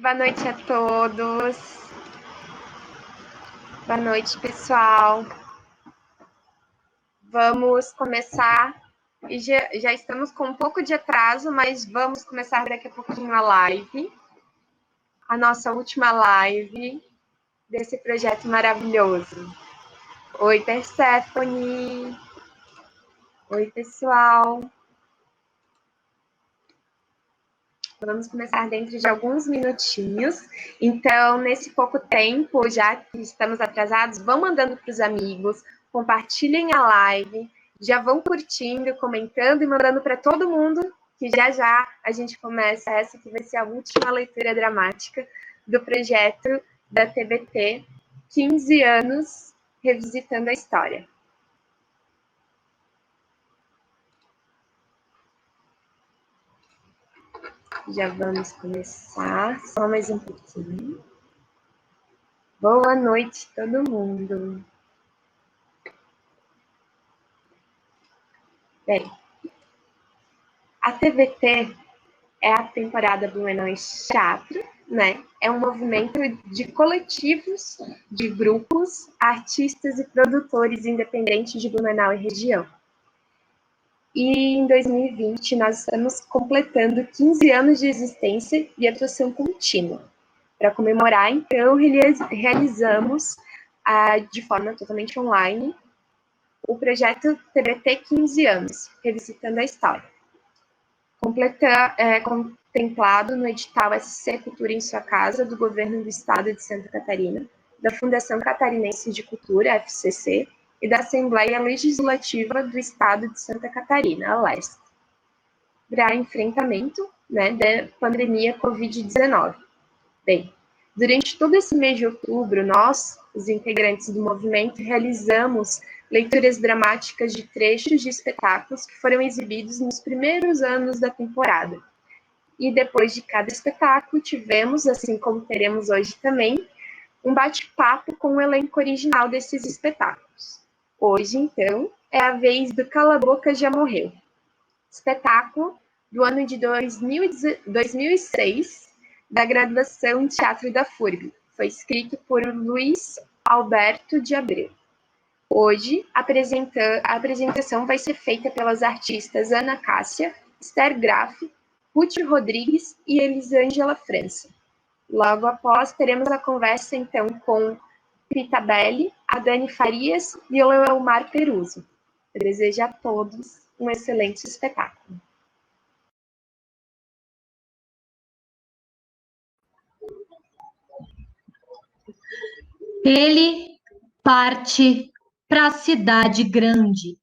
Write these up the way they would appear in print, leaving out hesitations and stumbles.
Boa noite a todos. Boa noite, pessoal. Vamos começar, e já estamos com um pouco de atraso, mas vamos começar daqui a pouquinho a live, a nossa última live desse projeto maravilhoso. Oi, Persephone. Oi, pessoal. Vamos começar dentro de alguns minutinhos. Então, nesse pouco tempo, já que estamos atrasados, vão mandando para os amigos, compartilhem a live, já vão curtindo, comentando e mandando para todo mundo, que já já a gente começa essa que vai ser a última leitura dramática do projeto da TBT, 15 anos revisitando a história. Já vamos começar, só mais um pouquinho. Boa noite, todo mundo. Bem, a TBT é a temporada Blumenau's Teatro, né? É um movimento de coletivos, de grupos, artistas e produtores independentes de Blumenau e região. E em 2020 nós estamos completando 15 anos de existência e atuação contínua. Para comemorar, então, realizamos de forma totalmente online o projeto TBT 15 anos, revisitando a história. Contemplado no edital SC Cultura em Sua Casa, do Governo do Estado de Santa Catarina, da Fundação Catarinense de Cultura, FCC, e da Assembleia Legislativa do Estado de Santa Catarina, a LESC, para enfrentamento, né, da pandemia Covid-19. Bem, durante todo esse mês de outubro, nós, os integrantes do movimento, realizamos leituras dramáticas de trechos de espetáculos que foram exibidos nos primeiros anos da temporada. E depois de cada espetáculo, tivemos, assim como teremos hoje também, um bate-papo com o elenco original desses espetáculos. Hoje, então, é a vez do Cala a Boca Já Morreu, espetáculo do ano de 2006, da graduação em Teatro da FURB. Foi escrito por Luiz Alberto de Abreu. Hoje, a apresentação vai ser feita pelas artistas Ana Cássia, Esther Graff, Ruth Rodrigues e Elisângela França. Logo após, teremos a conversa, então, com Rita Belli, a Dani Farias e o Leomar Peruso. Eu desejo a todos um excelente espetáculo. Ele parte para a cidade grande.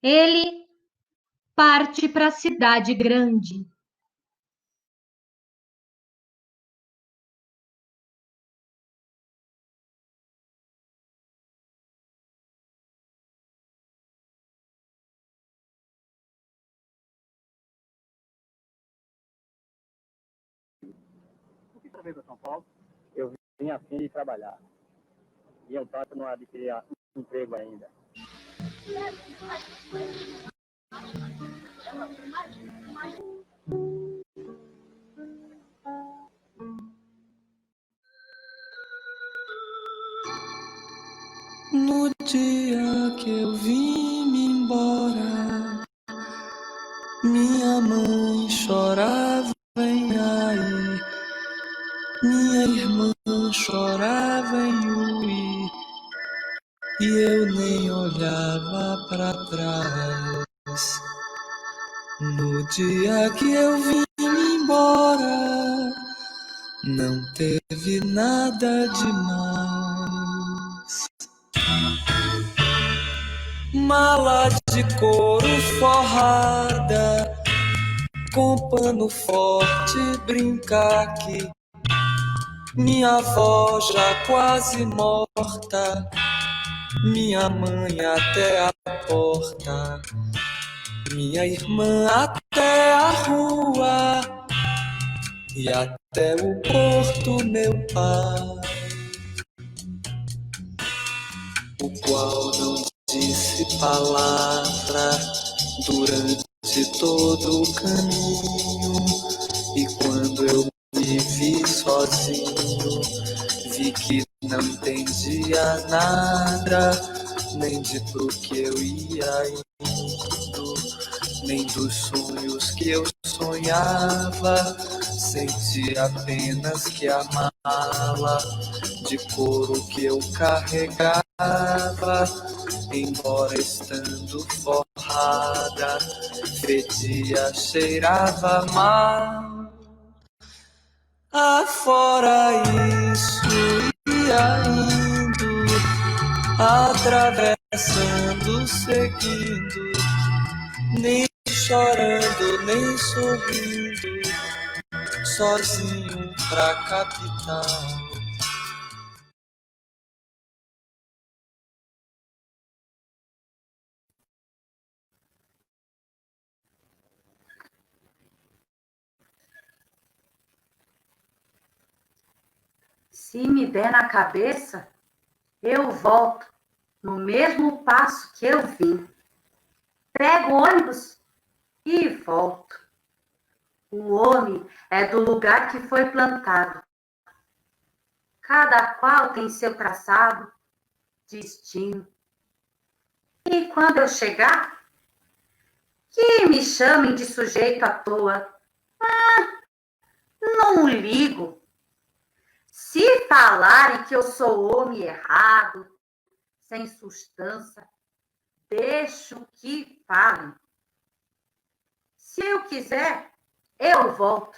Ele parte para a cidade grande. Por que você veio para São Paulo? Eu vim a fim de trabalhar. E eu tanto não adquiri emprego ainda. No dia que eu vim me embora, minha mãe chorava em Ai, minha irmã chorava em Ui, e eu nem olhava para trás. No dia que eu vim me embora, não teve nada demais. Mala de couro forrada, com pano forte brincar aqui. Minha avó já quase morta, minha mãe até a porta, minha irmã até a rua e até o porto meu pai, o qual não disse palavra durante todo o caminho. E quando eu me vi sozinho, vi que não entendia nada, nem de pro que eu ia indo, nem dos sonhos que eu sonhava. Senti apenas que a mala de couro que eu carregava, embora estando forrada, fedia, cheirava mal. Afora isso, ia indo, atravessando, seguindo, nem chorando, nem sorrindo, sozinho pra capital. Se me der na cabeça, eu volto no mesmo passo que eu vim. Pego o ônibus e volto. O homem é do lugar que foi plantado. Cada qual tem seu traçado, destino. E quando eu chegar, que me chamem de sujeito à toa. Não ligo. Se falarem que eu sou homem errado, sem substância, deixo que falem. Se eu quiser, eu volto.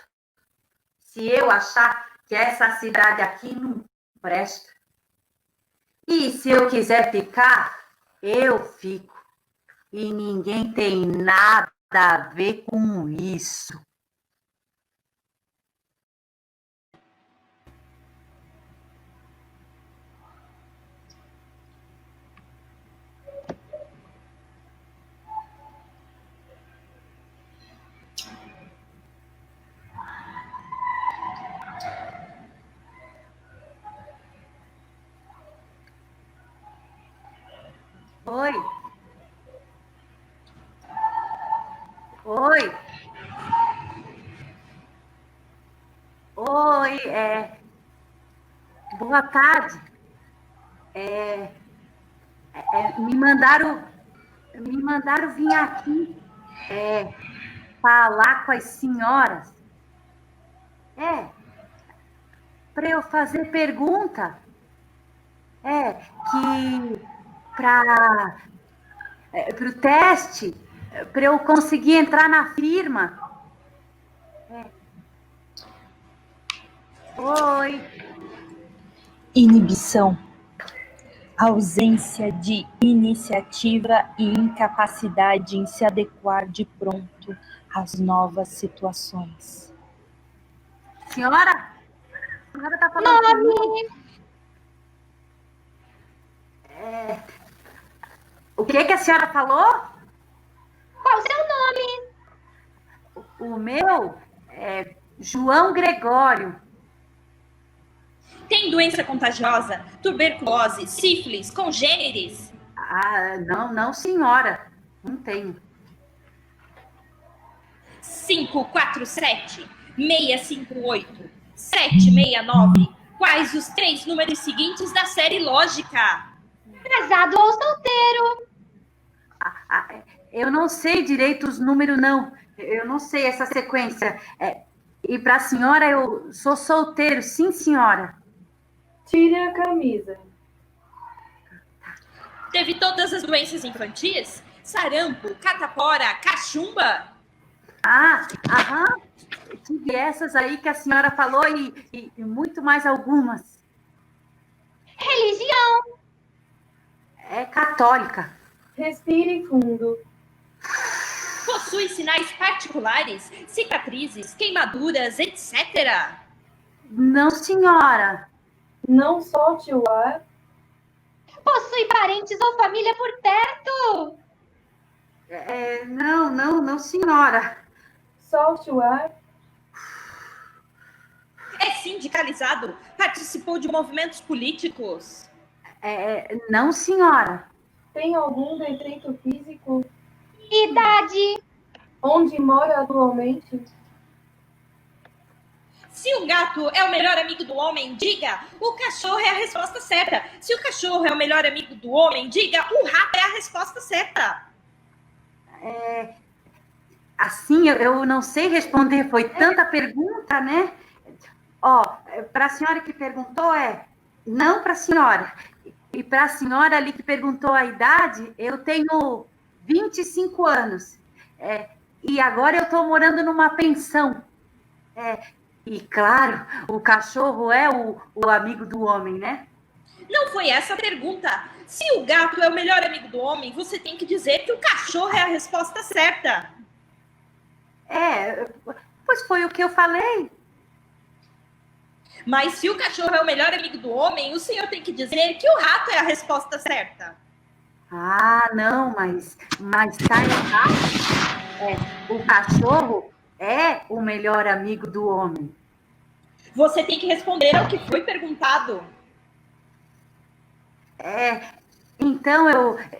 Se eu achar que essa cidade aqui não presta. E se eu quiser ficar, eu fico. E ninguém tem nada a ver com isso. Oi. Oi. Oi, boa tarde. Me mandaram vir aqui falar com as senhoras. Para eu fazer pergunta. Que para o teste, para eu conseguir entrar na firma. Oi. Inibição. ausência de iniciativa e incapacidade em se adequar de pronto às novas situações. Senhora? A senhora está falando comigo? O que a senhora falou? Qual o seu nome? O meu é João Gregório. Tem doença contagiosa, tuberculose, sífilis, congêneres? Ah, não, senhora. Não tenho. 547, 658, 769. Quais os 3 números seguintes da série lógica? Casado ou solteiro? Eu não sei direito os números, não. Eu não sei essa sequência. E para a senhora, eu sou solteiro, sim, senhora. Tire a camisa. Teve todas as doenças infantis? Sarampo, catapora, cachumba? Aham. Tive essas aí que a senhora falou e muito mais algumas. Religião? É católica. Respire fundo. Possui sinais particulares, cicatrizes, queimaduras, etc. Não, senhora. Não solte o ar. Possui parentes ou família por perto? Não, senhora. Solte o ar. É sindicalizado, participou de movimentos políticos. Não, senhora. Tem algum defeito físico? Idade? Onde mora atualmente? Se o gato é o melhor amigo do homem, diga, o cachorro é a resposta certa. Se o cachorro é o melhor amigo do homem, diga, o rato é a resposta certa. Assim, eu não sei responder, foi tanta pergunta, né? Para a senhora que perguntou, não para a senhora. E para a senhora ali que perguntou a idade, eu tenho 25 anos. E agora eu estou morando numa pensão. E claro, o cachorro é o amigo do homem, né? Não foi essa a pergunta. Se o gato é o melhor amigo do homem, você tem que dizer que o cachorro é a resposta certa. Pois foi o que eu falei. Mas se o cachorro é o melhor amigo do homem, o senhor tem que dizer que o rato é a resposta certa. Não, mas tá errado. O cachorro é o melhor amigo do homem. Você tem que responder ao que foi perguntado. Então,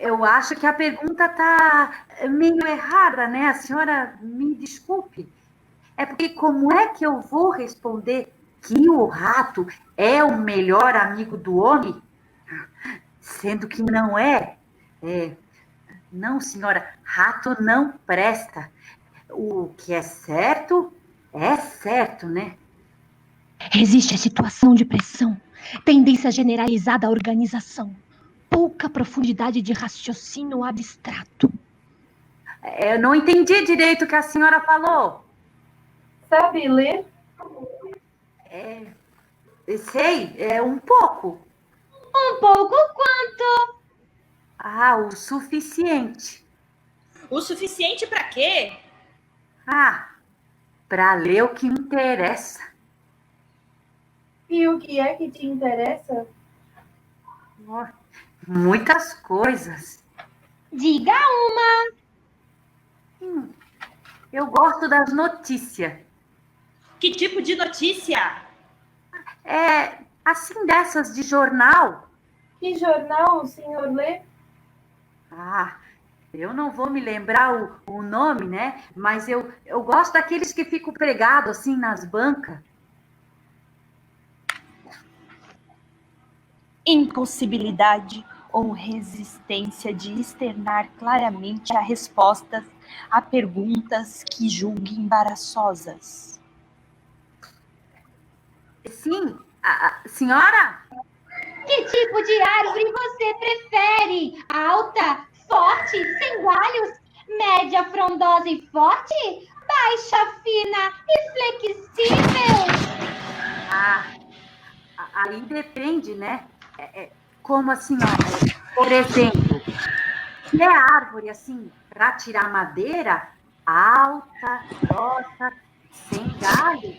eu acho que a pergunta tá meio errada, né? A senhora me desculpe. Porque como é que eu vou responder que o rato é o melhor amigo do homem, sendo que não é? Não, senhora, rato não presta. O que é certo, né? Existe a situação de pressão, tendência generalizada à organização, pouca profundidade de raciocínio abstrato. Eu não entendi direito o que a senhora falou. Sabe ler? Sei, um pouco. Um pouco quanto? O suficiente. O suficiente para quê? Para ler o que me interessa. E o que é que te interessa? Muitas coisas. Diga uma. Eu gosto das notícias. Que tipo de notícia? Assim, dessas de jornal. Que jornal o senhor lê? Eu não vou me lembrar o nome, né? Mas eu gosto daqueles que ficam pregados assim nas bancas. Impossibilidade ou resistência de externar claramente a respostas a perguntas que julgue embaraçosas. Sim, senhora? Que tipo de árvore você prefere? Alta, forte, sem galhos, média, frondosa e forte? Baixa, fina e flexível? Aí depende, né? Como assim, ó, por exemplo, se é árvore assim, para tirar madeira, alta, grossa, sem galho,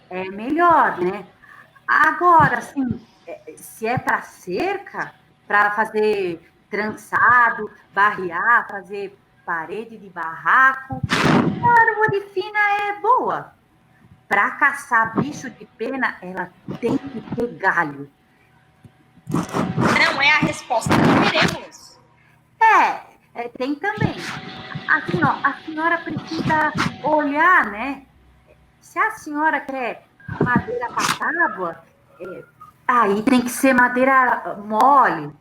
é melhor, né? Agora, assim, se é para cerca, para fazer trançado, barrear, fazer parede de barraco, a árvore fina é boa. Para caçar bicho de pena, ela tem que ter galho. Não é a resposta que queremos. Tem também. Assim, ó, a senhora precisa olhar, né? Se a senhora quer madeira para tábua, aí tem que ser madeira mole,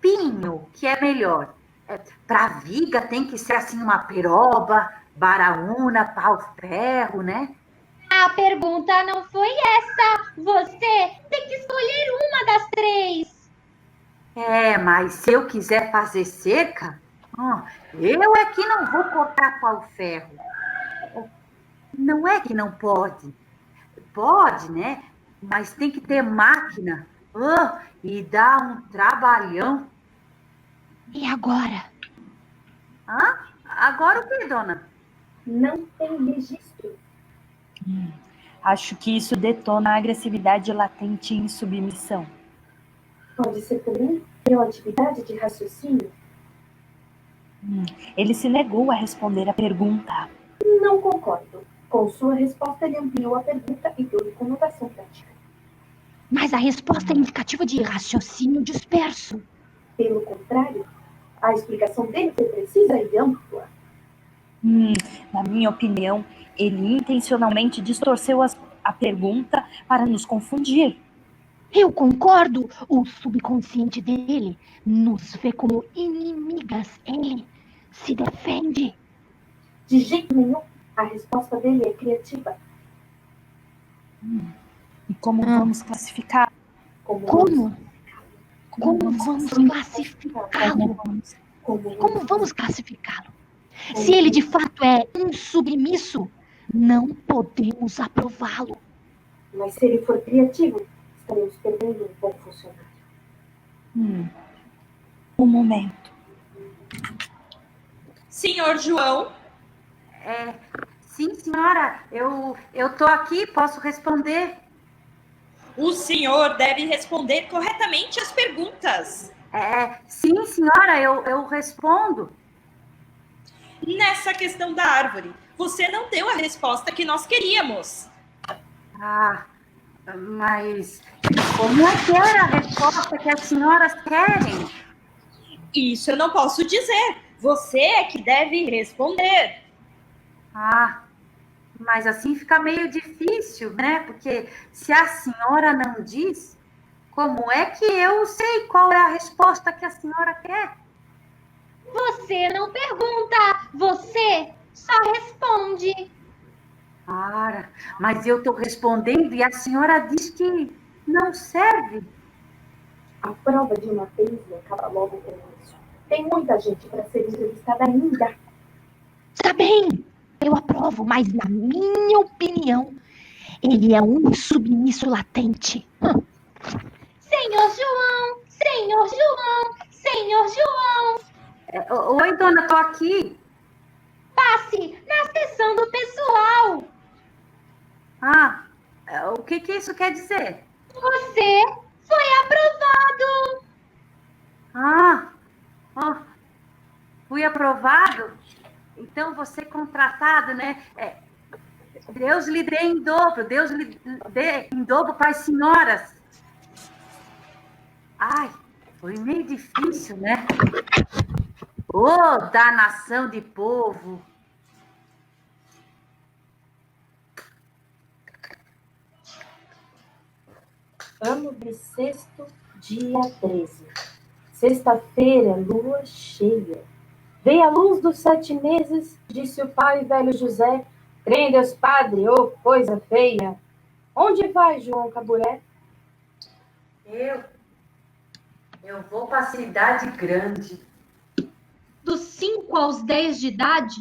pinho, que é melhor. Para viga tem que ser assim uma peroba, baraúna, pau-ferro, né? A pergunta não foi essa. Você tem que escolher uma das 3. Mas se eu quiser fazer cerca, eu é que não vou cortar pau-ferro. Não é que não pode. Pode, né? Mas tem que ter máquina. E dá um trabalhão. E agora? Agora o que, dona? Não tem registro. Acho que isso detona a agressividade latente em submissão. Pode ser também relatividade de raciocínio. Ele se negou a responder a pergunta. Não concordo. Com sua resposta, ele ampliou a pergunta e deu-lhe conotação prática. Mas a resposta é indicativa de raciocínio disperso. Pelo contrário, a explicação dele foi precisa e ampla. Na minha opinião, ele intencionalmente distorceu a pergunta para nos confundir. Eu concordo. O subconsciente dele nos vê como inimigas. Ele se defende. De jeito nenhum, a resposta dele é criativa. E como vamos classificar? Como vamos classificá-lo? Como vamos classificá-lo? Se ele de fato é insubmisso, não podemos aprová-lo. Mas se ele for criativo, estaremos perdendo um bom funcionário. Um momento. Senhor João? Sim, senhora, eu tô aqui, posso responder? O senhor deve responder corretamente as perguntas. Sim, senhora, eu respondo. Nessa questão da árvore, você não deu a resposta que nós queríamos. Mas como é que era a resposta que as senhoras querem? Isso eu não posso dizer. Você é que deve responder. Mas assim fica meio difícil, né? Porque se a senhora não diz, como é que eu sei qual é a resposta que a senhora quer? Você não pergunta, você só responde. Mas eu estou respondendo e a senhora diz que não serve. A prova de uma tese acaba logo com isso. Tem muita gente para ser entrevistada ainda. Tá bem, eu aprovo, mas na minha opinião, ele é um submisso latente. Senhor João, senhor João, senhor João. Oi, dona, tô aqui. Passe na seção do pessoal. O que isso quer dizer? Você foi aprovado. Fui aprovado? Então você contratado, né? Deus lhe dê em dobro, Deus lhe dê em dobro para as senhoras. Foi meio difícil, né? Danação de povo. Ano bissexto, dia 13. Sexta-feira, lua cheia. Veio a luz dos 7 meses, disse o pai velho José. Crê em Deus, padre, coisa feia. Onde vai, João Caburé? Eu vou para a cidade grande. Dos 5 aos 10 de idade,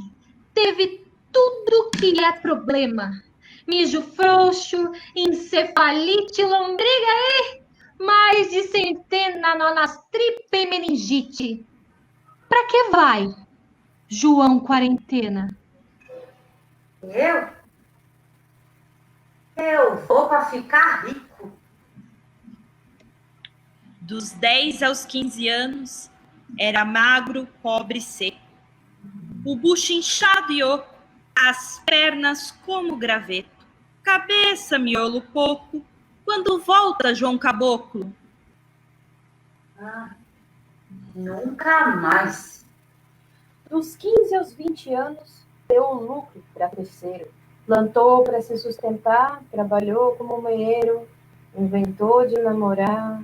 teve tudo que é problema. Mijo frouxo, encefalite, lombriga e Mais de centena nonas tripa e meningite. Pra que vai, João Quarentena? Eu vou para ficar rico. Dos 10 aos 15 anos, era magro, pobre e seco. O bucho inchado e oco, as pernas como graveto, cabeça miolo pouco, quando volta João Caboclo. Nunca mais. Dos 15 aos 20 anos, deu um lucro para terceiro. Plantou para se sustentar, trabalhou como meieiro, inventou de namorar.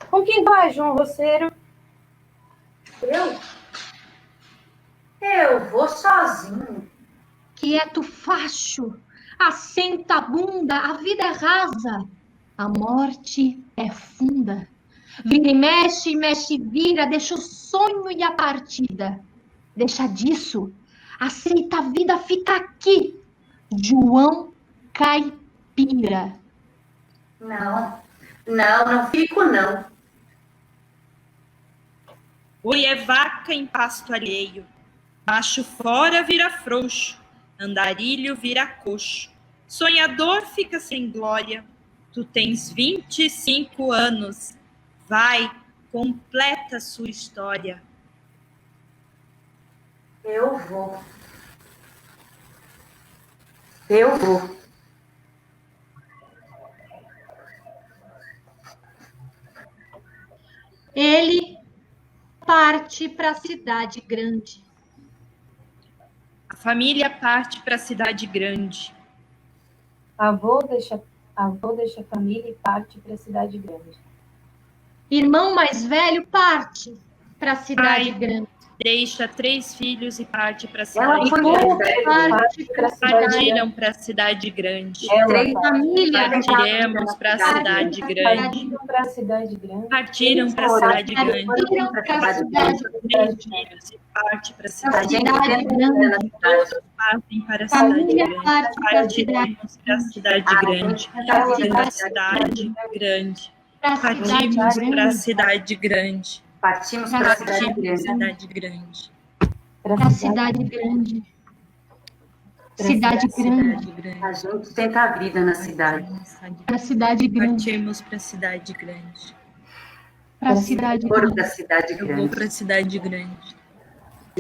Com quem vai, João Roceiro? Eu vou sozinho. Quieto facho, assenta a bunda, a vida é rasa, a morte é funda. Vira e mexe, mexe e vira, deixa o sonho e a partida. Deixa disso, aceita a vida, fica aqui, João Caipira. Não fico não. Oi é vaca em pasto alheio, macho fora vira frouxo, andarilho vira coxo, sonhador fica sem glória. Tu tens 25 anos, vai, completa sua história. Eu vou. Ele parte para a cidade grande. A família parte para a cidade grande. Avô deixa a família e parte para a cidade grande. Irmão mais velho parte para a cidade Pai grande. deixa 3 filhos e parte para a Ela cidade foi grande. Parte para a cidade Partiram para a cidade grande. família. Partiremos para a cidade grande. Partiram para a cidade grande. Partiram para a cidade grande. Partiram para a cidade 3 filhos e parte para a cidade cidade grande. grande. Todos partem para a cidade Família grande. parte para a cidade Partiremos para a cidade grande. Para a cidade grande. para a Partimos cidade para a grande. cidade grande. Partimos para a cidade Partimos para a grande. cidade grande. Para a cidade grande. Cidade grande. Cidade grande. A gente tenta a vida na cidade. Para a cidade grande. Partimos para a cidade grande. Para a cidade Foram grande. para a cidade Eu vou grande. para a cidade grande.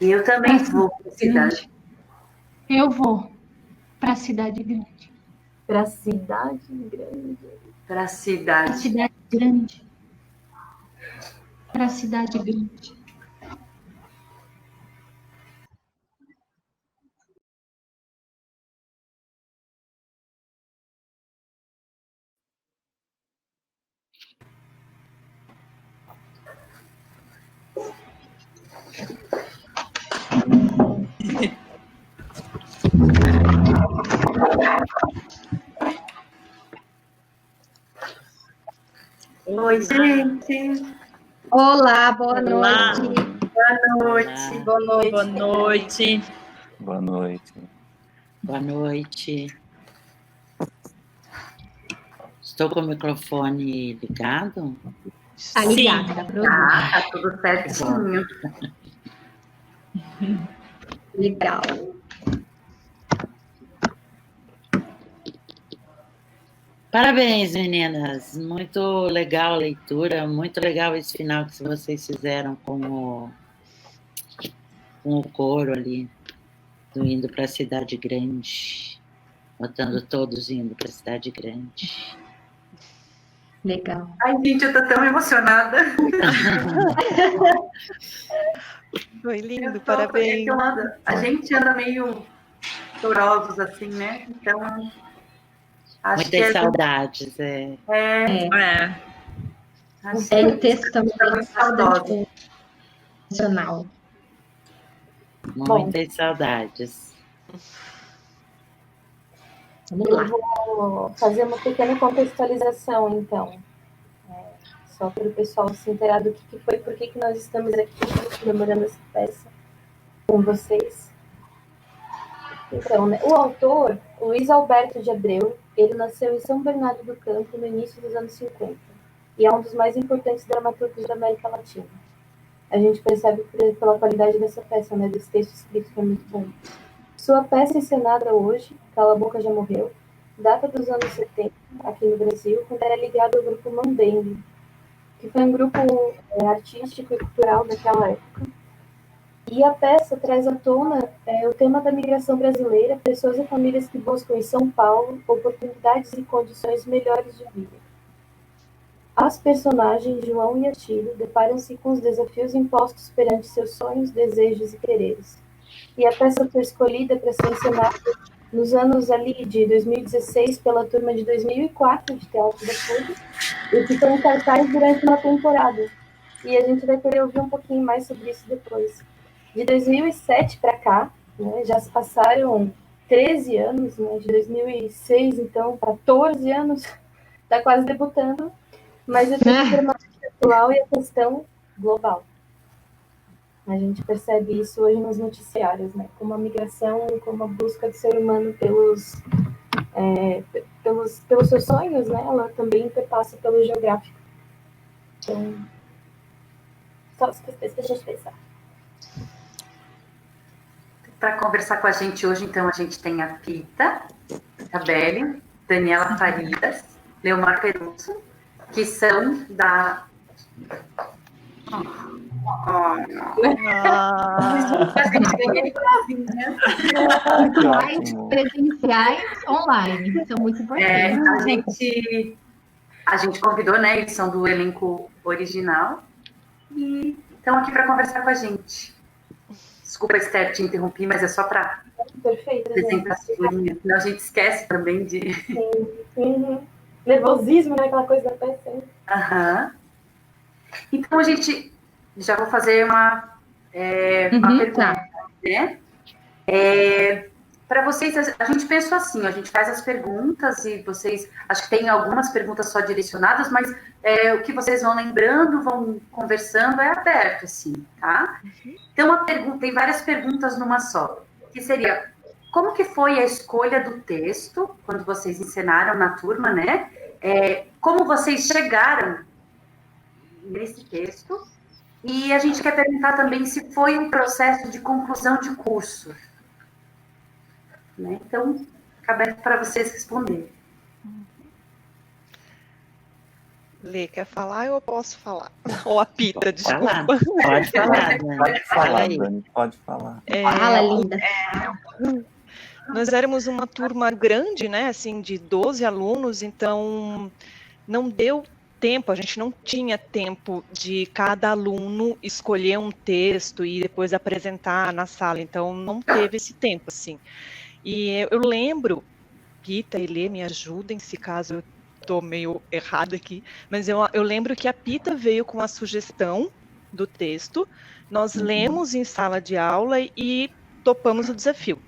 E eu também vou para a cidade. Eu vou para a cidade grande. Para a cidade grande. Para a Para a cidade. cidade grande. Para a cidade grande. Oi, gente. Olá, boa Olá. noite. Boa noite. Boa noite. Boa noite. Boa noite. Boa noite. Estou com o microfone ligado? Tá ligado, tá pronto? Tá tudo certinho. Legal. Parabéns, meninas. Muito legal a leitura, muito legal esse final que vocês fizeram com o coro ali, do indo para a cidade grande, botando todos indo para a cidade grande. Legal. Ai, gente, eu tô tão emocionada. Foi lindo, Eu tô- parabéns. A gente anda meio chorosos, assim, né? Então, acho que Muitas saudades. É. acho É, o que texto também tá muito saudosa. bastante emocional. Muitas saudades. Vamos Eu lá. vou fazer uma pequena contextualização, então. Só para o pessoal se inteirar do que foi, por que nós estamos aqui comemorando essa peça com vocês. Então, né, o autor, Luiz Alberto de Abreu, ele nasceu em São Bernardo do Campo no início dos anos 50. e é um dos mais importantes dramaturgos da América Latina. A gente percebe pela qualidade dessa peça, né, desse texto escrito, que é muito bom. Sua peça encenada hoje, Cala a Boca Já Morreu, data dos anos 70, aqui no Brasil, quando era ligado ao grupo Mambembe, que foi um grupo artístico e cultural daquela época. E a peça traz à tona o tema da migração brasileira, pessoas e famílias que buscam em São Paulo oportunidades e condições melhores de vida. As personagens João e Atílio deparam-se com os desafios impostos perante seus sonhos, desejos e quereres. E a peça foi escolhida para ser encenada nos anos ali de 2016 pela turma de 2004 de Teatro da FURB, e ficou em cartaz durante uma temporada. E a gente vai querer ouvir um pouquinho mais sobre isso depois. De 2007 para cá, né, já se passaram 13 anos, né, de 2006, então, 14 anos, está quase debutando, mas o tema dramático atual e a questão global. A gente percebe isso hoje nos noticiários, né, como a migração, como a busca do ser humano pelos seus sonhos, né, ela também perpassa pelo geográfico. Então, só as questões que a gente pensar. Para conversar com a gente hoje, então, a gente tem a Pita, a Beli, Daniela Farias, Leomar Peruso, que são da... Presenciais online, são muito importantes. A gente convidou, né? Eles são do elenco original e estão aqui para conversar com a gente. Desculpa, Esther, te interrompi, mas é só para apresentar as figurinhas. Senão a gente esquece também de... Sim. Nervosismo, né? Aquela coisa da peça. Aham. Então, a gente... Já vou fazer uma pergunta, né? Para vocês, a gente pensou assim, a gente faz as perguntas e vocês... Acho que tem algumas perguntas só direcionadas, mas o que vocês vão lembrando, vão conversando, é aberto, assim, tá? Então, tem várias perguntas numa só, que seria, como que foi a escolha do texto, quando vocês encenaram na turma, né? Como vocês chegaram nesse texto? E a gente quer perguntar também se foi um processo de conclusão de curso. Né? Então, fica aberto para vocês responderem. Lê, quer falar ou eu posso falar? Ou a Pita, desculpa. Pode falar, Dani. Pode falar, Dani, pode falar. Fala, linda. Nós éramos uma turma grande, né, assim, de 12 alunos, então não deu tempo, a gente não tinha tempo de cada aluno escolher um texto e depois apresentar na sala, então não teve esse tempo, assim. E eu lembro, Pita e Lê, me ajudem se caso eu estou meio errada aqui, mas eu lembro que a Pita veio com a sugestão do texto, nós lemos em sala de aula e topamos o desafio.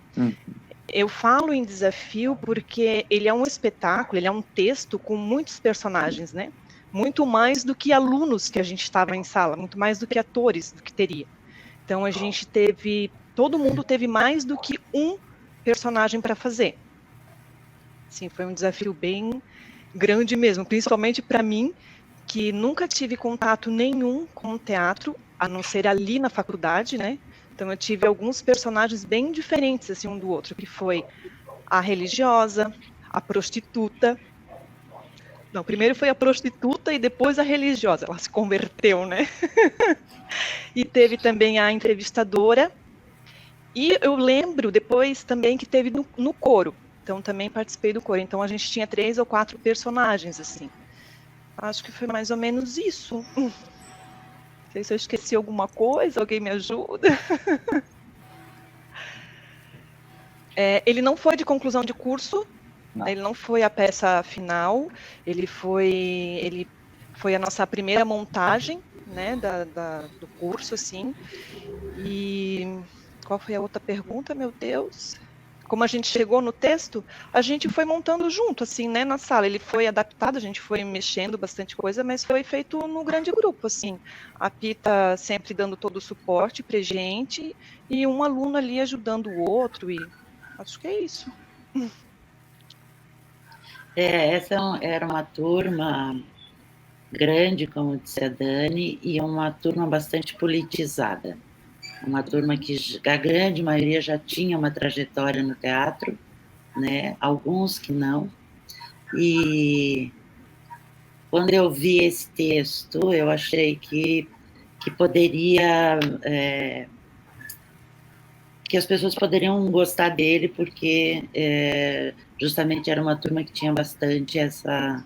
Eu falo em desafio porque ele é um espetáculo, ele é um texto com muitos personagens, né? Muito mais do que alunos que a gente estava em sala, muito mais do que atores do que teria. Então a gente todo mundo teve mais do que um personagem para fazer. Sim, foi um desafio bem grande mesmo, principalmente para mim, que nunca tive contato nenhum com o teatro, a não ser ali na faculdade, né? Então eu tive alguns personagens bem diferentes assim um do outro, que foi a religiosa, a prostituta. Não, primeiro foi a prostituta e depois a religiosa, ela se converteu, né? E teve também a entrevistadora. E eu lembro depois também que teve no coro. Então também participei do coro. Então a gente tinha 3 ou 4 personagens, assim. Acho que foi mais ou menos isso. Não sei se eu esqueci alguma coisa, alguém me ajuda. Ele não foi de conclusão de curso, não. Ele não foi a peça final, ele foi a nossa primeira montagem, né, do curso, assim. E qual foi a outra pergunta, meu Deus? Como a gente chegou no texto, a gente foi montando junto, assim, né, na sala. Ele foi adaptado, a gente foi mexendo bastante coisa, mas foi feito no grande grupo, assim. A Pita sempre dando todo o suporte pra gente e um aluno ali ajudando o outro, e acho que é isso. Essa era uma turma grande, como disse a Dani, e uma turma bastante politizada. Uma turma que a grande maioria já tinha uma trajetória no teatro, né? Alguns que não. E quando eu vi esse texto, eu achei que poderia... que as pessoas poderiam gostar dele, porque justamente era uma turma que tinha bastante essa...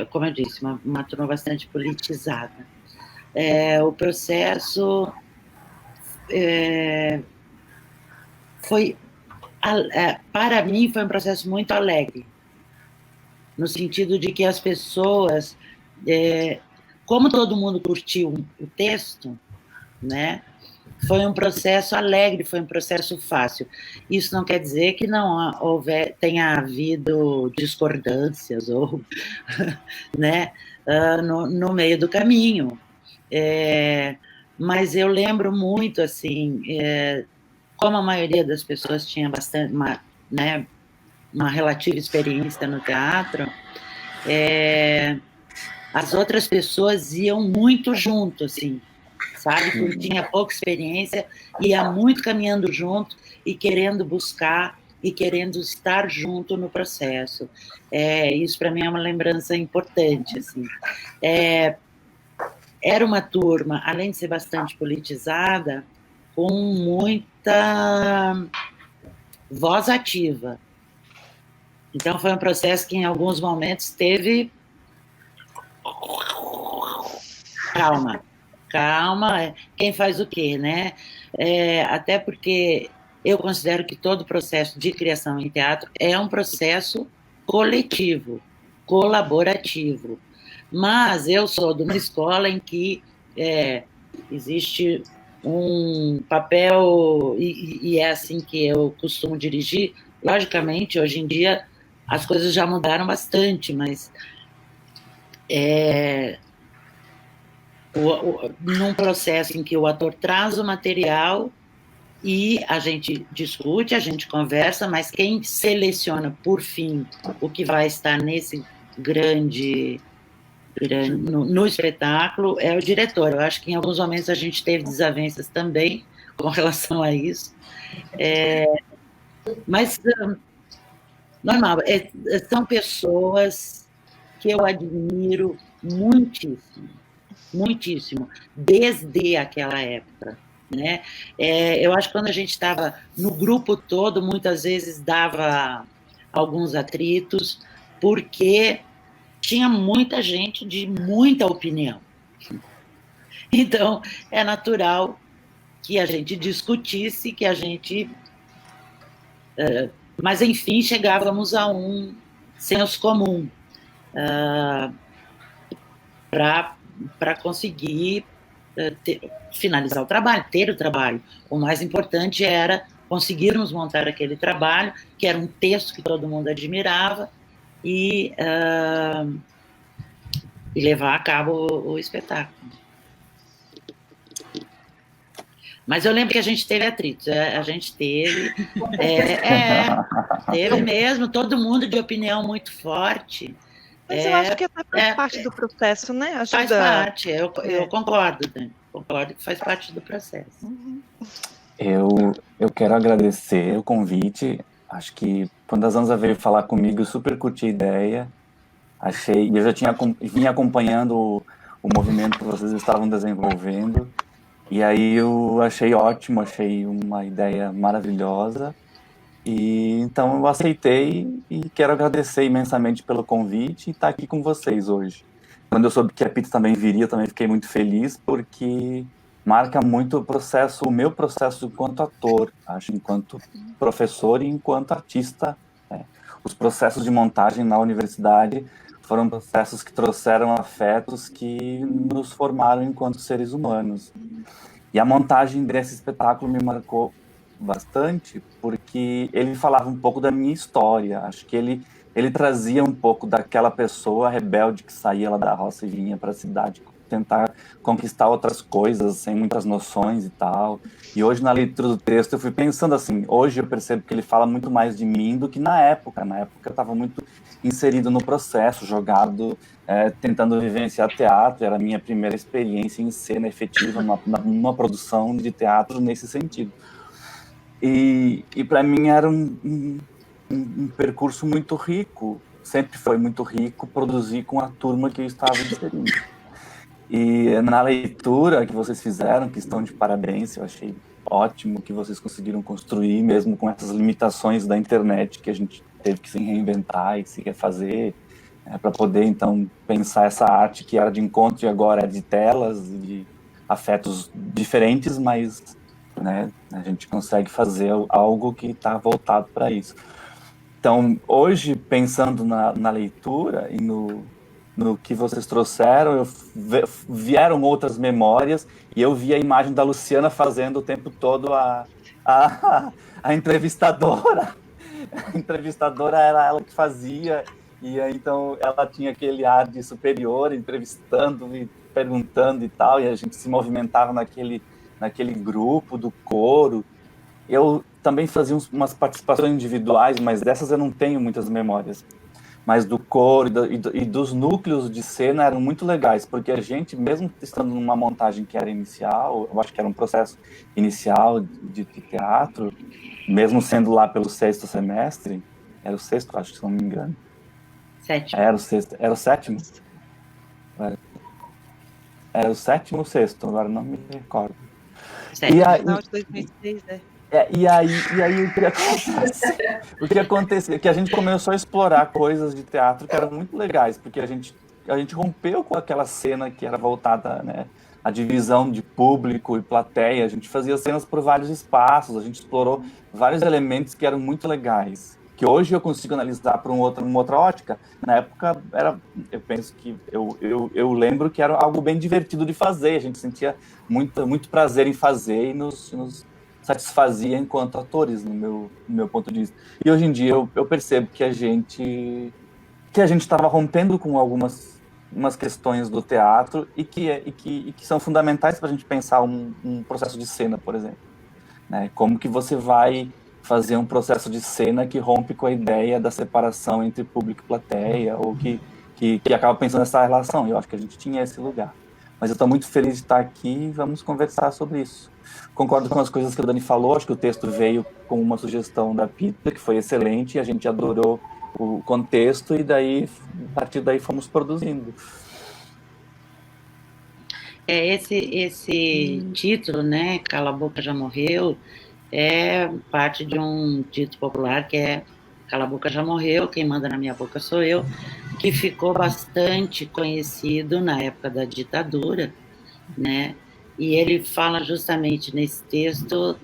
como eu disse, uma turma bastante politizada. O processo foi, para mim, foi um processo muito alegre, no sentido de que as pessoas, como todo mundo curtiu o texto, né, foi um processo alegre, foi um processo fácil. Isso não quer dizer que não tenha havido discordâncias ou, né, no meio do caminho. Mas eu lembro muito, assim, como a maioria das pessoas tinha bastante, uma relativa experiência no teatro, as outras pessoas iam muito junto, assim, sabe? Porque tinha pouca experiência, ia muito caminhando junto e querendo buscar e querendo estar junto no processo. Isso, para mim, é uma lembrança importante, assim. Era uma turma, além de ser bastante politizada, com muita voz ativa. Então, foi um processo que, em alguns momentos, teve... Calma, quem faz o quê, né? Até porque eu considero que todo processo de criação em teatro é um processo coletivo, colaborativo. Mas eu sou de uma escola em que existe um papel, e é assim que eu costumo dirigir. Logicamente, hoje em dia, as coisas já mudaram bastante, mas num processo em que o ator traz o material e a gente discute, a gente conversa, mas quem seleciona, por fim, o que vai estar nesse no espetáculo é o diretor. Eu acho que em alguns momentos a gente teve desavenças também com relação a isso. Mas, normal, são pessoas que eu admiro muitíssimo, muitíssimo, desde aquela época, né? Eu acho que quando a gente estava no grupo todo, muitas vezes dava alguns atritos, porque tinha muita gente de muita opinião. Então, é natural que a gente discutisse, que a gente... mas, enfim, chegávamos a um senso comum para conseguir finalizar o trabalho, ter o trabalho. O mais importante era conseguirmos montar aquele trabalho, que era um texto que todo mundo admirava, e levar a cabo o espetáculo. Mas eu lembro que a gente teve atritos, a gente teve mesmo, todo mundo de opinião muito forte. Mas eu acho que faz parte do processo, né? Ajuda... Faz parte, eu concordo, Dani, concordo que faz parte do processo. Eu quero agradecer o convite. Acho que quando a Zanza veio falar comigo, eu super curti a ideia. Eu já vinha acompanhando o movimento que vocês estavam desenvolvendo. E aí eu achei ótimo, achei uma ideia maravilhosa. E então eu aceitei e quero agradecer imensamente pelo convite e estar aqui com vocês hoje. Quando eu soube que a Pita também viria, eu também fiquei muito feliz, porque marca muito o meu processo enquanto ator, acho, enquanto professor e enquanto artista. Os processos de montagem na universidade foram processos que trouxeram afetos que nos formaram enquanto seres humanos. E a montagem desse espetáculo me marcou bastante, porque ele falava um pouco da minha história. Acho que ele trazia um pouco daquela pessoa rebelde que saía lá da roça e vinha para a cidade tentar conquistar outras coisas sem muitas noções e tal. E hoje, na leitura do texto, eu fui pensando assim, hoje eu percebo que ele fala muito mais de mim do que na época. Na época eu estava muito inserido no processo, jogado, tentando vivenciar teatro, era a minha primeira experiência em cena efetiva, numa produção de teatro nesse sentido. E para mim era um percurso muito rico, sempre foi muito rico produzir com a turma que eu estava inserindo. E na leitura que vocês fizeram, que estão de parabéns, eu achei ótimo que vocês conseguiram construir, mesmo com essas limitações da internet, que a gente teve que se reinventar e se refazer, para poder, então, pensar essa arte que era de encontro e agora é de telas, de afetos diferentes, mas, né, a gente consegue fazer algo que está voltado para isso. Então, hoje, pensando na leitura e no que vocês trouxeram, vieram outras memórias e eu vi a imagem da Luciana fazendo o tempo todo a entrevistadora. A entrevistadora era ela que fazia, e aí, então ela tinha aquele ar de superior, entrevistando e perguntando e tal, e a gente se movimentava naquele grupo do coro. Eu também fazia umas participações individuais, mas dessas eu não tenho muitas memórias. Mas do coro e dos núcleos de cena eram muito legais, porque a gente, mesmo estando numa montagem que era inicial, eu acho que era um processo inicial de teatro, mesmo sendo lá pelo 6º semestre, era o 6º, acho que se não me engano. 7º. Era o 6º, era o 7º? Era o 7º ou 6º, agora não me recordo. 7º, no final de 2006, né? E aí o que aconteceu? Que a gente começou a explorar coisas de teatro que eram muito legais, porque a gente rompeu com aquela cena que era voltada, né, à divisão de público e plateia. A gente fazia cenas por vários espaços, a gente explorou vários elementos que eram muito legais, que hoje eu consigo analisar por uma outra ótica. Na época, eu penso que eu lembro que era algo bem divertido de fazer, a gente sentia muito prazer em fazer e nos satisfazia enquanto atores, no meu ponto de vista. E hoje em dia eu percebo que a gente estava rompendo com algumas questões do teatro e que são fundamentais para a gente pensar um processo de cena, por exemplo. Né? Como que você vai fazer um processo de cena que rompe com a ideia da separação entre público e plateia, ou que acaba pensando nessa relação. Eu acho que a gente tinha esse lugar. Mas eu estou muito feliz de estar aqui e vamos conversar sobre isso. Concordo com as coisas que a Dani falou, acho que o texto veio com uma sugestão da Pita, que foi excelente, e a gente adorou o contexto, e daí, a partir daí fomos produzindo. Esse título, né, Cala a Boca Já Morreu, é parte de um dito popular que é Cala a Boca Já Morreu, quem manda na minha boca sou eu, que ficou bastante conhecido na época da ditadura, né? E ele fala justamente nesse texto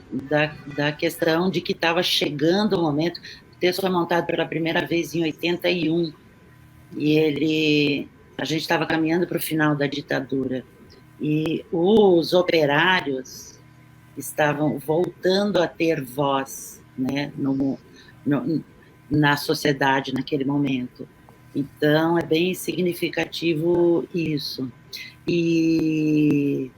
da questão de que estava chegando o momento. O texto foi montado pela primeira vez em 81, e a gente estava caminhando para o final da ditadura, e os operários estavam voltando a ter voz, né, na sociedade naquele momento. Então, é bem significativo isso. E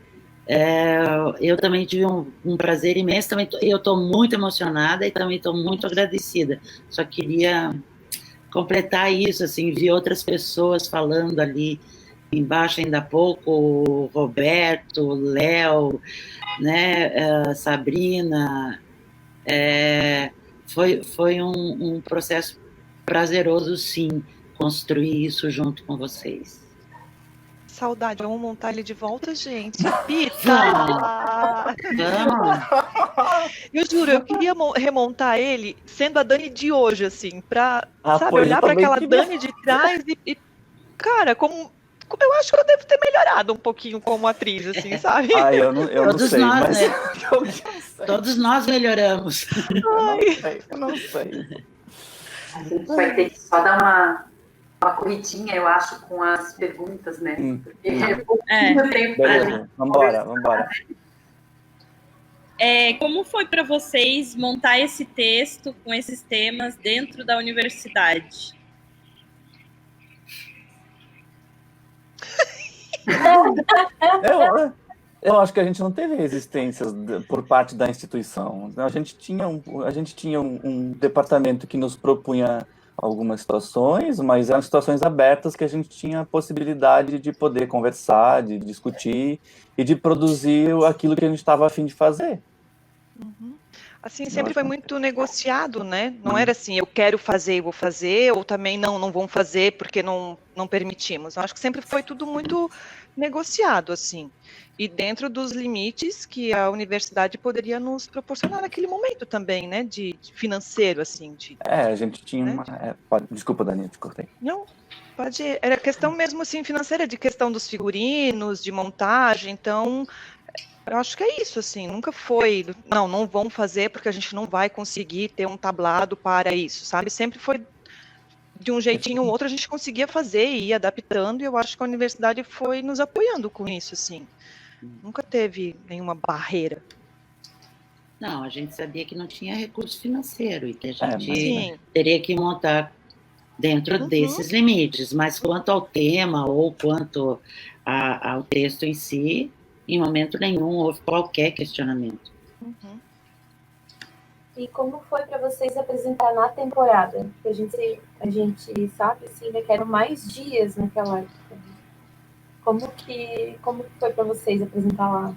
eu também tive um prazer imenso, eu estou muito emocionada e também estou muito agradecida. Só queria completar isso, assim, vi outras pessoas falando ali embaixo ainda há pouco, o Roberto, o Léo, né, Sabrina. Foi um processo prazeroso, sim, construir isso junto com vocês. Saudade, vamos montar ele de volta, gente. Pita! Eu juro, eu queria remontar ele sendo a Dani de hoje, assim, pra, sabe, olhar para aquela Dani de trás e cara, como eu acho que eu devo ter melhorado um pouquinho como atriz, assim, sabe? Eu não sei, nós, mas... né? Todos nós melhoramos. Eu não sei. A gente vai ter que só dar uma corridinha, eu acho, com as perguntas, né? Porque é pouquinho tempo. Beleza, vambora. Como foi para vocês montar esse texto com esses temas dentro da universidade? Eu acho que a gente não teve resistências por parte da instituição. A gente tinha um departamento que nos propunha algumas situações, mas eram situações abertas que a gente tinha a possibilidade de poder conversar, de discutir e de produzir aquilo que a gente estava a fim de fazer. Assim, sempre foi muito negociado, né? Não era assim, eu quero fazer e vou fazer, ou também não vão fazer porque não permitimos. Eu acho que sempre foi tudo muito negociado, assim. E dentro dos limites que a universidade poderia nos proporcionar naquele momento também, né? De financeiro, assim. A gente tinha uma... Desculpa, Dani, te cortei. Não, pode... Era questão mesmo, assim, financeira, de questão dos figurinos, de montagem, então... Eu acho que é isso, assim, nunca foi, não vão fazer porque a gente não vai conseguir ter um tablado para isso, sabe? Sempre foi de um jeitinho ou outro a gente conseguia fazer e ir adaptando, e eu acho que a universidade foi nos apoiando com isso, assim. Nunca teve nenhuma barreira. Não, a gente sabia que não tinha recurso financeiro e que a gente teria que montar dentro desses limites, mas quanto ao tema ou quanto ao texto em si, em momento nenhum houve qualquer questionamento. E como foi para vocês apresentar na temporada? Porque a gente sabe, assim, que eram mais dias naquela época. Como que foi para vocês apresentar lá?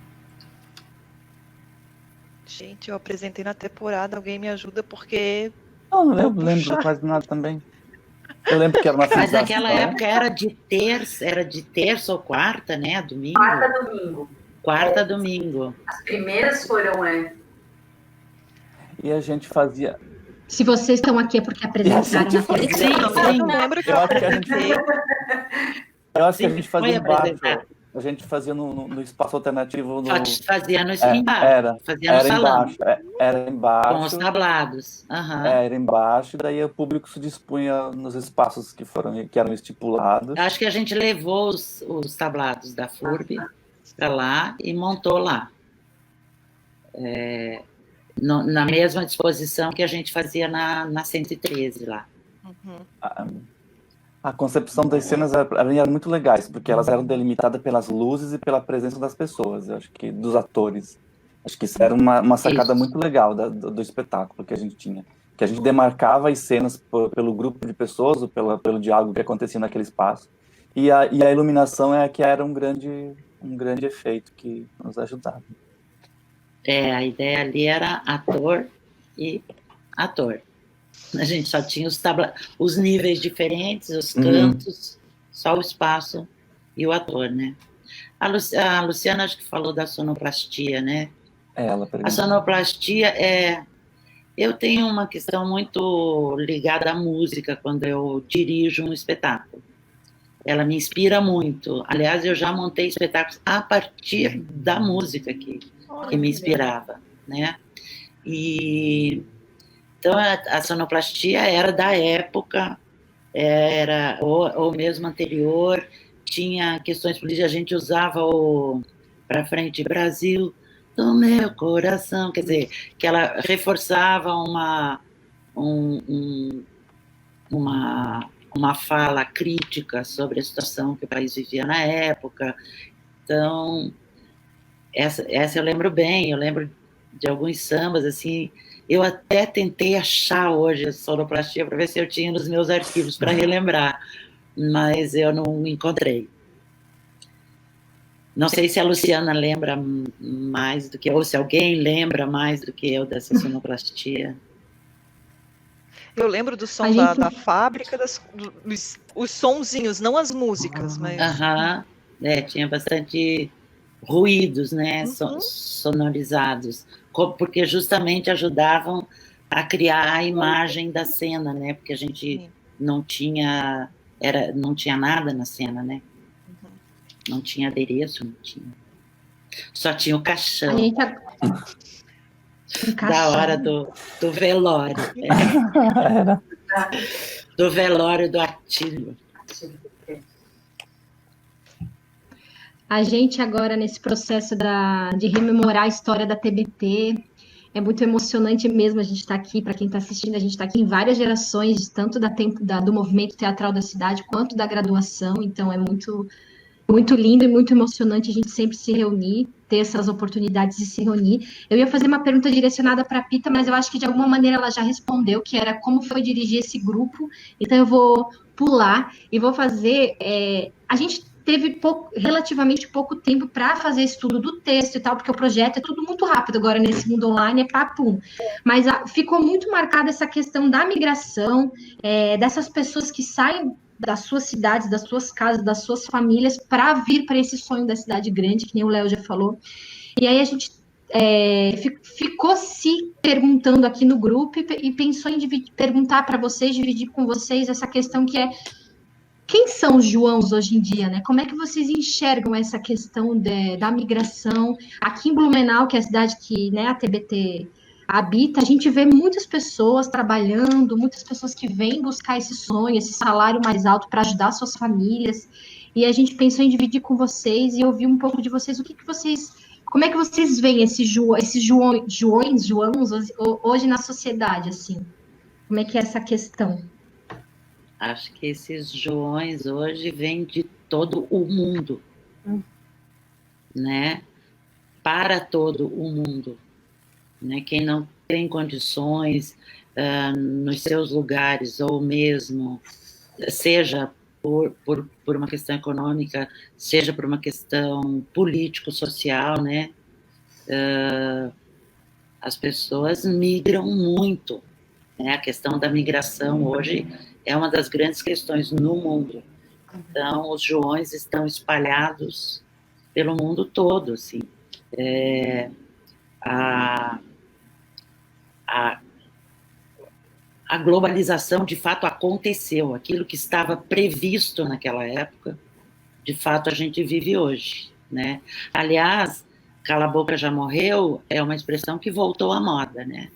Gente, eu apresentei na temporada, alguém me ajuda porque... Não lembro quase nada também. Eu lembro que era uma Mas naquela época era de terça ou quarta, né? Domingo? Quarta, domingo. As primeiras foram, E a gente fazia... Se vocês estão aqui é porque apresentaram na Sim, eu lembro que eu apresentei. Eu acho que a gente fazia embaixo. A gente fazia no espaço alternativo. Fazia no embaixo. Fazia no salão. Era embaixo. Com os tablados. Era embaixo, e daí o público se dispunha nos espaços que eram estipulados. Acho que a gente levou os tablados da FURB para lá e montou lá. Na mesma disposição que a gente fazia na 113 lá. A concepção das cenas eram muito legais, porque elas eram delimitadas pelas luzes e pela presença das pessoas, eu acho que dos atores. Acho que isso era uma sacada muito legal do espetáculo que a gente tinha. Que a gente demarcava as cenas pelo grupo de pessoas, ou pelo diálogo que acontecia naquele espaço. E a iluminação é que era um grande efeito que nos ajudava. A ideia ali era ator e ator. A gente só tinha os níveis diferentes, os cantos, só o espaço e o ator, né? A Luciana acho que falou da sonoplastia, né? A sonoplastia eu tenho uma questão muito ligada à música quando eu dirijo um espetáculo. Ela me inspira muito. Aliás, eu já montei espetáculos a partir da música que me inspirava, né? Então, a sonoplastia era da época, ou mesmo anterior, tinha questões políticas, a gente usava o Pra Frente Brasil do meu coração, quer dizer, que ela reforçava uma fala crítica sobre a situação que o país vivia na época. Então, essa eu lembro bem, eu lembro de alguns sambas, assim. Eu até tentei achar hoje a sonoplastia para ver se eu tinha nos meus arquivos para relembrar, mas eu não encontrei. Não sei se a Luciana lembra mais do que eu, ou se alguém lembra mais do que eu dessa sonoplastia. Eu lembro do som da fábrica, os sonzinhos, não as músicas, mas... Tinha bastante ruídos, né, sonorizados, porque justamente ajudavam a criar a imagem da cena, né, porque a gente não tinha nada na cena, né, não tinha adereço, só tinha o caixão. Da hora do velório. Do velório do Atílio. A gente agora, nesse processo de rememorar a história da TBT, é muito emocionante mesmo a gente estar aqui, para quem está assistindo, a gente está aqui em várias gerações, tanto do movimento teatral da cidade, quanto da graduação, então é muito muito lindo e muito emocionante a gente sempre se reunir, ter essas oportunidades de se reunir. Eu ia fazer uma pergunta direcionada para a Pita, mas eu acho que de alguma maneira ela já respondeu, que era como foi dirigir esse grupo. Então eu vou pular e vou fazer. A gente teve relativamente pouco tempo para fazer estudo do texto e tal, porque o projeto é tudo muito rápido agora nesse mundo online, é papum. Mas ficou muito marcada essa questão da migração, dessas pessoas que saem das suas cidades, das suas casas, das suas famílias, para vir para esse sonho da cidade grande, que nem o Léo já falou. E aí a gente ficou se perguntando aqui no grupo e pensou em perguntar para vocês, dividir com vocês essa questão que é quem são os Joãos hoje em dia, né? Como é que vocês enxergam essa questão da migração? Aqui em Blumenau, que é a cidade que, né, a TBT habita, a gente vê muitas pessoas trabalhando, muitas pessoas que vêm buscar esse sonho, esse salário mais alto para ajudar suas famílias. E a gente pensou em dividir com vocês e ouvir um pouco de vocês, como é que vocês veem esses Joões hoje na sociedade, assim? Como é que é essa questão? Acho que esses Joões hoje vêm de todo o mundo, né? Para todo o mundo, né? Quem não tem condições nos seus lugares, ou mesmo, seja por uma questão econômica, seja por uma questão político-social, né? As pessoas migram muito, né? A questão da migração hoje é uma das grandes questões no mundo. Então, os Joões estão espalhados pelo mundo todo, assim. A globalização, de fato, aconteceu. Aquilo que estava previsto naquela época, de fato, a gente vive hoje, né? Aliás, Cala a Boca Já Morreu é uma expressão que voltou à moda, né?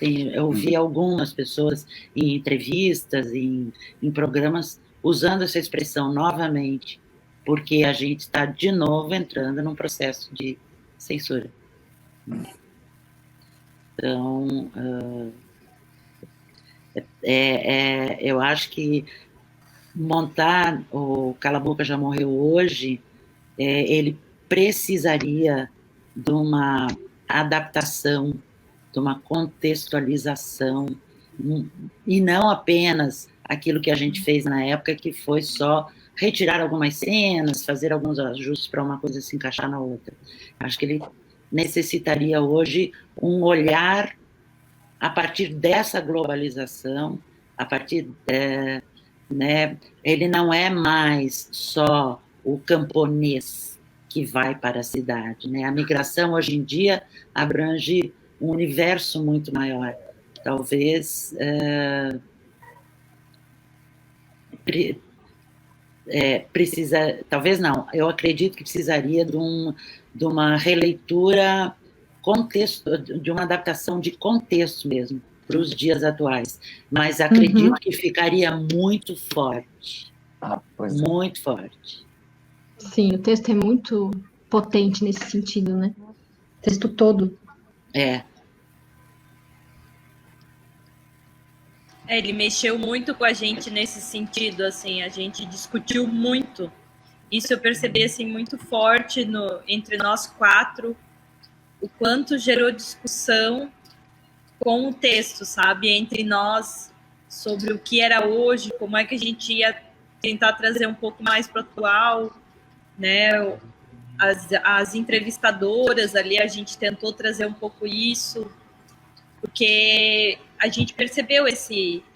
Eu vi algumas pessoas em entrevistas, em programas, usando essa expressão novamente, porque a gente está, de novo, entrando num processo de censura. Então, eu acho que montar o Cala a Boca Já Morreu hoje, ele precisaria de uma adaptação, de uma contextualização, e não apenas aquilo que a gente fez na época, que foi só retirar algumas cenas, fazer alguns ajustes para uma coisa se encaixar na outra. Acho que ele necessitaria hoje um olhar a partir dessa globalização, a partir, né, ele não é mais só o camponês que vai para a cidade, né? A migração hoje em dia abrange um universo muito maior. Talvez talvez não, eu acredito que precisaria de uma releitura, de uma adaptação de contexto mesmo, para os dias atuais, mas acredito que ficaria muito forte, muito forte. Sim, o texto é muito potente nesse sentido, né? O texto todo. Ele mexeu muito com a gente nesse sentido, assim, a gente discutiu muito. Isso eu percebi, assim, muito forte entre nós quatro, o quanto gerou discussão com o texto, sabe? Entre nós, sobre o que era hoje, como é que a gente ia tentar trazer um pouco mais para o atual, né? As entrevistadoras ali, a gente tentou trazer um pouco isso, porque a gente percebeu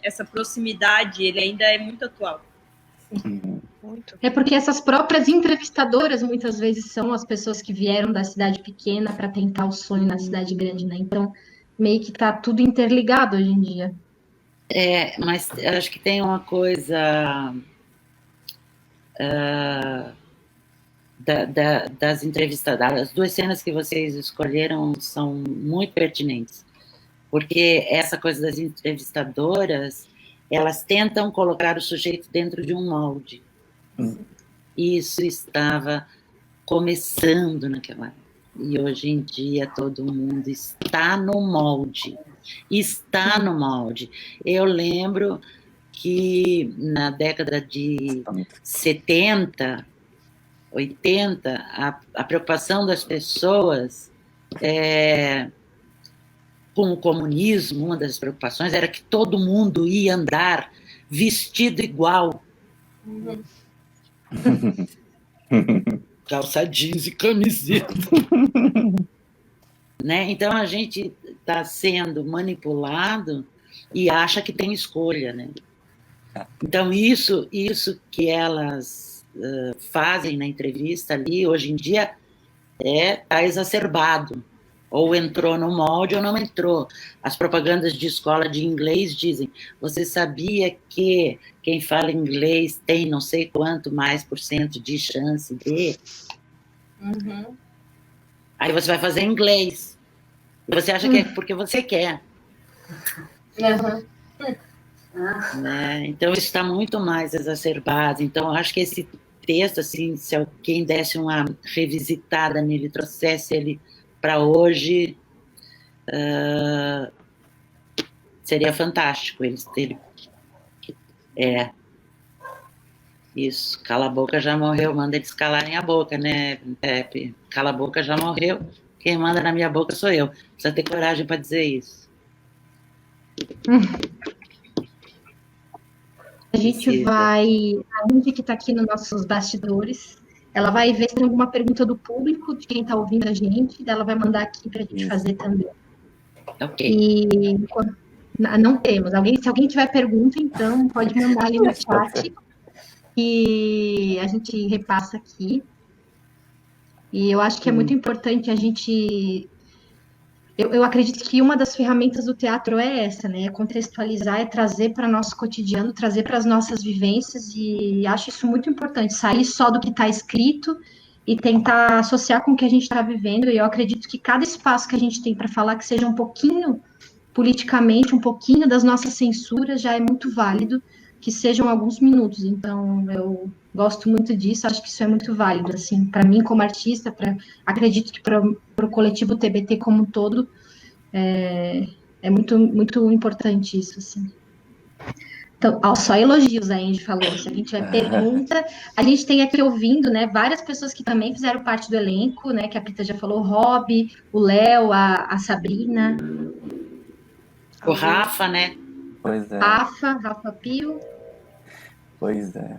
essa proximidade, ele ainda é muito atual. Sim. É porque essas próprias entrevistadoras muitas vezes são as pessoas que vieram da cidade pequena para tentar o sonho na cidade grande, né? Então, meio que tá tudo interligado hoje em dia. Mas acho que tem uma coisa das entrevistadoras. As duas cenas que vocês escolheram são muito pertinentes, porque essa coisa das entrevistadoras, elas tentam colocar o sujeito dentro de um molde. Isso estava começando naquela época. E hoje em dia todo mundo está no molde. Está no molde. Eu lembro que na década de 70, 80, a preocupação das pessoas com o comunismo, uma das preocupações era que todo mundo ia andar vestido igual. Calça jeans e camiseta. Né? Então a gente está sendo manipulado e acha que tem escolha, né? Então isso que elas fazem na entrevista ali, hoje em dia, está exacerbado. Ou entrou no molde ou não entrou. As propagandas de escola de inglês dizem: você sabia que quem fala inglês tem não sei quanto mais % de chance de... Uhum. Aí você vai fazer inglês. E você acha que é porque você quer. Uhum. Né? Então, isso está muito mais exacerbado. Então, eu acho que esse texto, assim, se alguém desse uma revisitada nele, trouxesse ele para hoje, seria fantástico. Isso, cala a boca já morreu, manda eles calarem a boca, né, Pepe? Cala a boca já morreu, quem manda na minha boca sou eu. Precisa ter coragem para dizer isso. A gente a gente que está aqui nos nossos bastidores, ela vai ver se tem alguma pergunta do público, de quem está ouvindo a gente, ela vai mandar aqui para a gente fazer também. Ok. E não temos. Se alguém tiver pergunta, então pode mandar ali no chat e a gente repassa aqui. E eu acho que é muito importante a gente... Eu acredito que uma das ferramentas do teatro é essa, né? É contextualizar, é trazer para o nosso cotidiano, trazer para as nossas vivências, e acho isso muito importante, sair só do que está escrito e tentar associar com o que a gente está vivendo. E eu acredito que cada espaço que a gente tem para falar que seja um pouquinho politicamente, um pouquinho das nossas censuras, já é muito válido, que sejam alguns minutos. Então, eu gosto muito disso, acho que isso é muito válido, assim, para mim como artista, acredito que para o coletivo TBT como um todo, é muito, muito importante isso, assim. Então, só elogios, a Angie falou. Se a gente tiver pergunta, a gente tem aqui ouvindo, né, várias pessoas que também fizeram parte do elenco, né, que a Pita já falou, o Rob, o Léo, a Sabrina. O Rafa, né? Pois é. Rafa Pio. Pois é.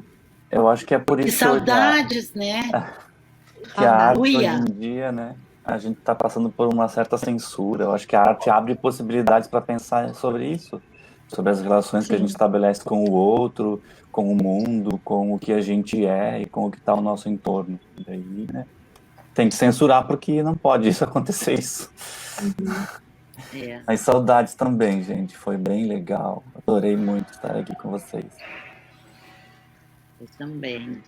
Eu acho que é por isso que saudades, né? Que a arte hoje em dia, né? A gente está passando por uma certa censura. Eu acho que a arte abre possibilidades para pensar sobre isso, sobre as relações que a gente estabelece com o outro, com o mundo, com o que a gente é e com o que está ao nosso entorno. Daí, né? Tem que censurar porque não pode acontecer isso. Mas saudades também, gente. Foi bem legal. Adorei muito estar aqui com vocês. Eu também.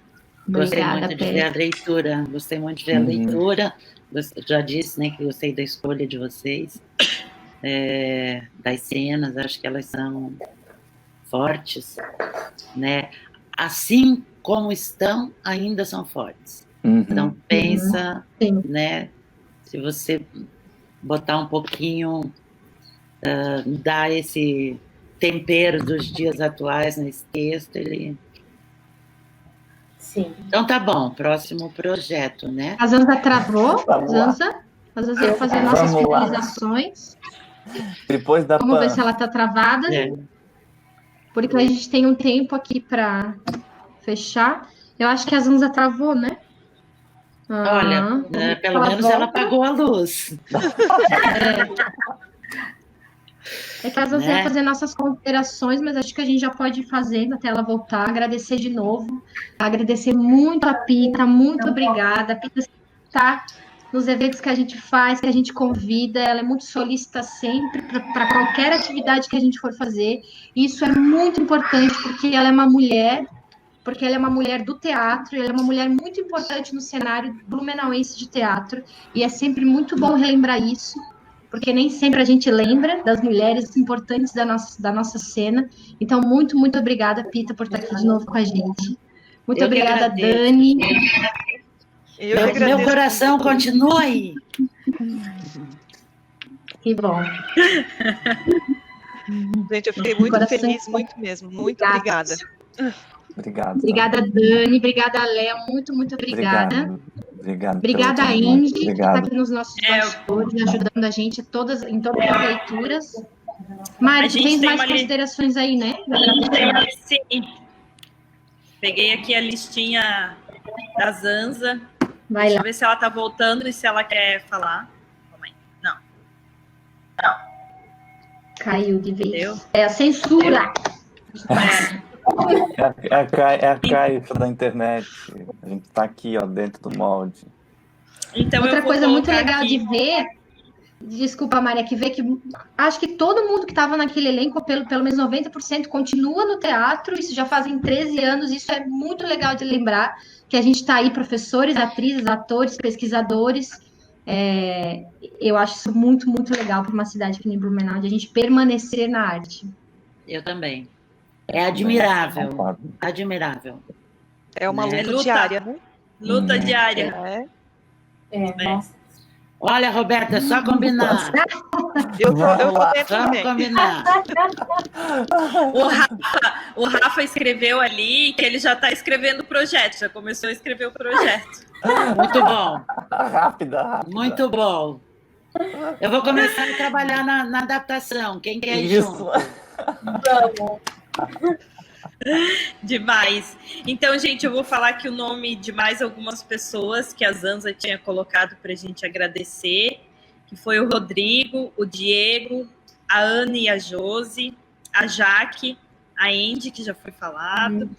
Obrigada, gostei muito de ver a leitura. Gostei muito de ver a leitura. Já disse, né, que gostei da escolha de vocês. Das cenas, acho que elas são fortes, né? Assim como estão, ainda são fortes. Então pensa, né? Se você botar um pouquinho, dar esse tempero dos dias atuais nesse texto, ele... Sim. Então tá bom, próximo projeto, né? A Zanza travou, Zanza vai fazer nossas finalizações. Depois da Vamos ver se ela está travada. Porque a gente tem um tempo aqui para fechar. Eu acho que a Zanza travou, né? Olha, pelo menos ela apagou a luz. É que a Zanza vai fazer nossas considerações, mas acho que a gente já pode ir fazendo até ela voltar. Agradecer de novo. Agradecer muito a Pita, muito obrigada. A Pita está nos eventos que a gente faz, que a gente convida, ela é muito solícita sempre para qualquer atividade que a gente for fazer. E isso é muito importante, porque ela é uma mulher, do teatro, ela é uma mulher muito importante no cenário blumenauense de teatro, e é sempre muito bom relembrar isso, porque nem sempre a gente lembra das mulheres importantes da nossa cena. Então, muito, muito obrigada, Pita, por estar aqui de novo com a gente. Muito obrigada, Dani. Meu coração continua aí. Que bom. Gente, eu fiquei muito feliz, muito mesmo. Muito obrigada. Obrigado. Obrigada, Dani. Obrigada, Léa. Muito, muito obrigada. Obrigado. Obrigada, pelo Indy, que Obrigado. está aqui nos nossos bastidores, ajudando a gente em todas as leituras. Mari, A gente tem tem mais uma considerações aí, né? Sim. Peguei aqui a listinha da Zanza. Vai Deixa lá. eu ver se ela está voltando e se ela quer falar. Calma aí. Não. Caiu de vez. É a censura. É a caixa da internet. A gente está aqui, ó, dentro do molde. Então, Outra eu vou coisa muito colocar legal aqui. de ver, desculpa, Maria, que ver que acho que todo mundo que estava naquele elenco, pelo menos 90%, continua no teatro, isso já fazem 13 anos, isso é muito legal de lembrar, que a gente está aí, professores, atrizes, atores, pesquisadores, eu acho isso muito, muito legal para uma cidade que nem Blumenau, de a gente permanecer na arte. Eu também. É admirável. Admirável. É uma Né? luta diária, né? Luta diária. Nossa. Olha, Roberta, é só combinar. Eu tô dentro Só também. combinar. O Rafa escreveu ali que ele já está escrevendo o projeto, já começou a escrever o projeto. Muito bom. Rápida. Muito bom. Eu vou começar a trabalhar na adaptação. Quem quer ir junto? Vamos. Demais. Então, gente, eu vou falar aqui o nome de mais algumas pessoas que a Zanza tinha colocado para a gente agradecer, que foi o Rodrigo, o Diego, a Ana e a Josi, a Jaque, a Andy, que já foi falado,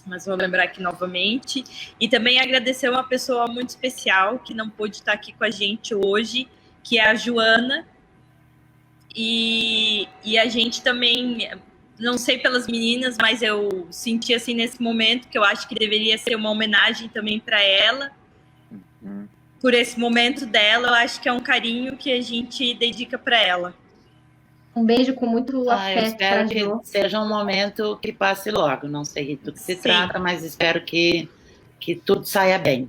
mas vou lembrar aqui novamente. E também agradecer uma pessoa muito especial que não pôde estar aqui com a gente hoje, que é a Joana. E a gente também... Não sei pelas meninas, mas eu senti assim nesse momento que eu acho que deveria ser uma homenagem também para ela. Por esse momento dela, eu acho que é um carinho que a gente dedica para ela. Um beijo com muito Eu afeto para espero Jo. que seja um momento que passe logo. Não sei do que se Sim. trata, mas espero que tudo saia bem.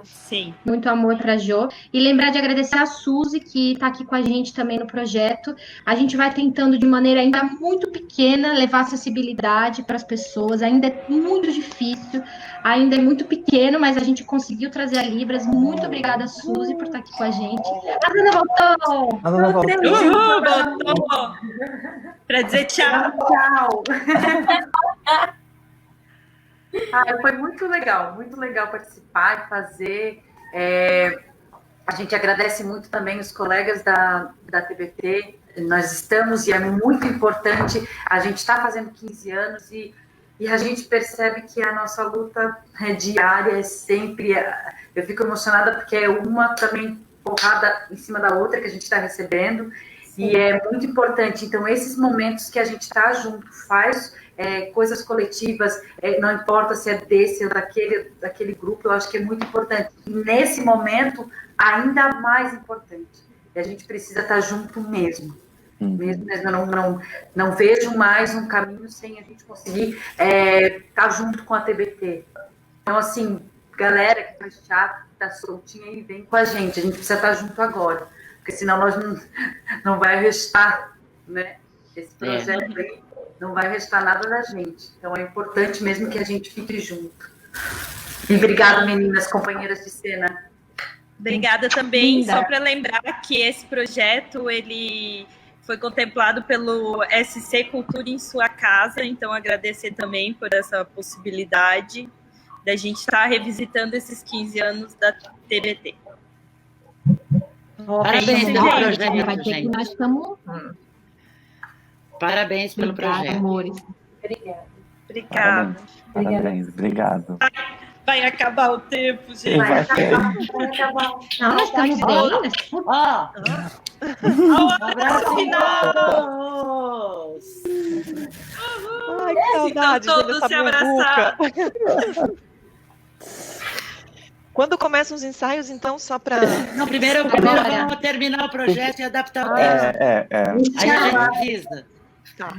Sim. Muito amor para Jo. E lembrar de agradecer a Suzy, que está aqui com a gente também no projeto. A gente vai tentando, de maneira ainda muito pequena, levar acessibilidade para as pessoas. Ainda é muito difícil, ainda é muito pequeno, mas a gente conseguiu trazer a Libras. Muito obrigada, Suzy, por estar aqui com a gente. A Ana voltou! A Ana voltou. Voltou! Para dizer tchau. Tchau. Foi muito legal participar e fazer. A gente agradece muito também os colegas da TBT. Nós estamos, e é muito importante, a gente está fazendo 15 anos e a gente percebe que a nossa luta diária é sempre... Eu fico emocionada porque é uma também porrada em cima da outra que a gente está recebendo. Sim. E é muito importante. Então, esses momentos que a gente está junto, faz... coisas coletivas, não importa se é desse ou daquele grupo, eu acho que é muito importante. E nesse momento, ainda mais importante. E a gente precisa estar junto mesmo. Mesmo não vejo mais um caminho sem a gente conseguir estar junto com a TBT. Então, assim, galera que faz teatro, que está soltinha aí, vem com a gente precisa estar junto agora. Porque senão nós não vai restar, né? Esse projeto aí. Não vai restar nada da gente. Então, é importante mesmo que a gente fique junto. E obrigada, meninas, companheiras de cena. Obrigada também. Linda. Só para lembrar que esse projeto, ele foi contemplado pelo SC Cultura em Sua Casa. Então, agradecer também por essa possibilidade da gente estar revisitando esses 15 anos da TBT. Parabéns pelo Vai projeto, ter que gente. nós estamos... Parabéns pelo projeto. amores. Obrigada. Parabéns. Obrigado. Vai acabar o tempo, gente. Vai ter. Não, nós estamos bem. Ó, Um abraço final! Ai, que saudade Então, todos dessa se abraçar. Quando começam os ensaios, então, só para... Não, primeiro vamos terminar o projeto e adaptar o texto. É. Aí a gente avisa. Tá.